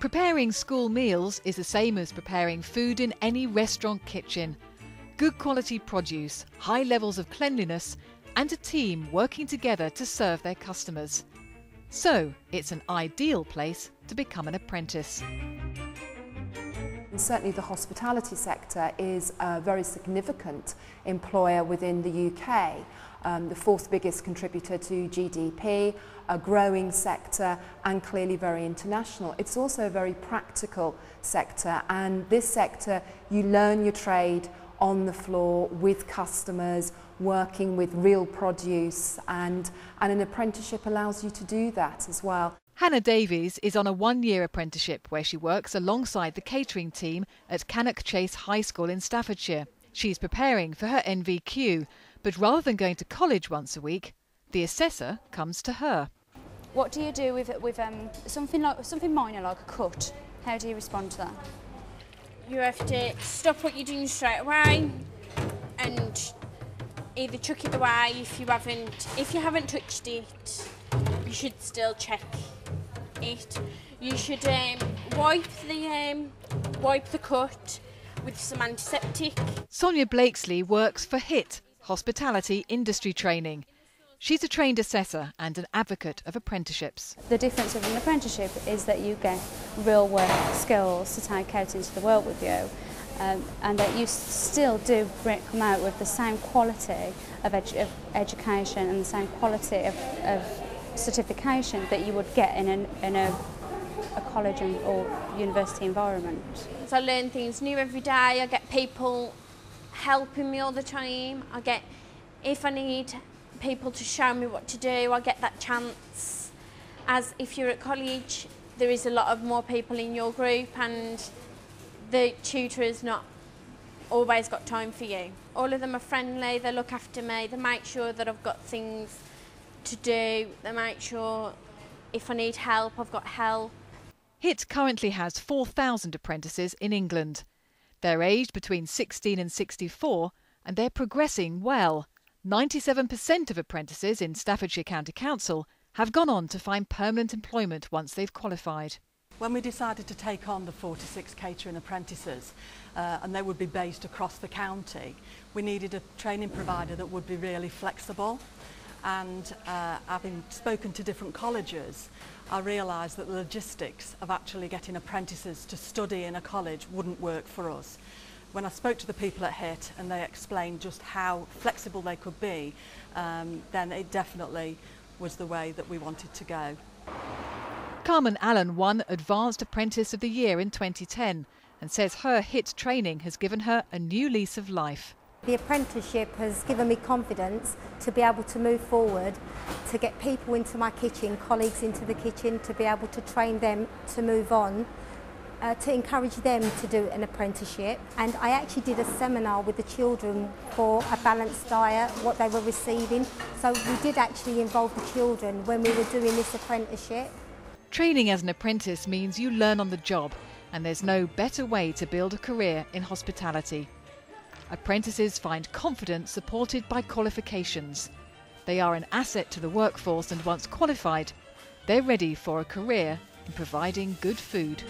Preparing school meals is the same as preparing food in any restaurant kitchen. Good quality produce, high levels of cleanliness, and a team working together to serve their customers. So, it's an ideal place to become an apprentice. And certainly the hospitality sector is a very significant employer within the UK, the fourth biggest contributor to GDP, a growing sector and clearly very international. It's also a very practical sector, and this sector you learn your trade on the floor with customers, working with real produce, and an apprenticeship allows you to do that as well. Hannah Davies is on a one-year apprenticeship where she works alongside the catering team at Cannock Chase High School in Staffordshire. She's preparing for her NVQ, but rather than going to college once a week, the assessor comes to her. What do you do with something minor like a cut? How do you respond to that? You have to stop what you're doing straight away and either chuck it away if you haven't touched it. You should still check it. You should wipe the cut with some antiseptic. Sonia Blakesley works for HIT, Hospitality Industry Training. She's a trained assessor and an advocate of apprenticeships. The difference of an apprenticeship is that you get real work skills to take out into the world with you, and that you still do come out with the same quality of education and the same quality of certification that you would get in a college or university environment. So I learn things new every day. I get people helping me all the time. If I need people to show me what to do, I get that chance. As if you're at college, there is a lot of more people in your group and the tutor has not always got time for you. All of them are friendly, they look after me, they make sure that I've got things to do, they make sure if I need help, I've got help. HIT currently has 4,000 apprentices in England. They're aged between 16 and 64 and they're progressing well. 97% of apprentices in Staffordshire County Council have gone on to find permanent employment once they've qualified. When we decided to take on the 46 catering apprentices, and they would be based across the county, we needed a training provider that would be really flexible. And having spoken to different colleges, I realised that the logistics of actually getting apprentices to study in a college wouldn't work for us. When I spoke to the people at HIT and they explained just how flexible they could be, then it definitely was the way that we wanted to go. Carmen Allen won Advanced Apprentice of the Year in 2010 and says her HIT training has given her a new lease of life. The apprenticeship has given me confidence to be able to move forward, to get people into my kitchen, colleagues into the kitchen, to be able to train them to move on, to encourage them to do an apprenticeship. And I actually did a seminar with the children for a balanced diet, what they were receiving. So we did actually involve the children when we were doing this apprenticeship. Training as an apprentice means you learn on the job, and there's no better way to build a career in hospitality. Apprentices find confidence supported by qualifications. They are an asset to the workforce, and once qualified, they're ready for a career in providing good food.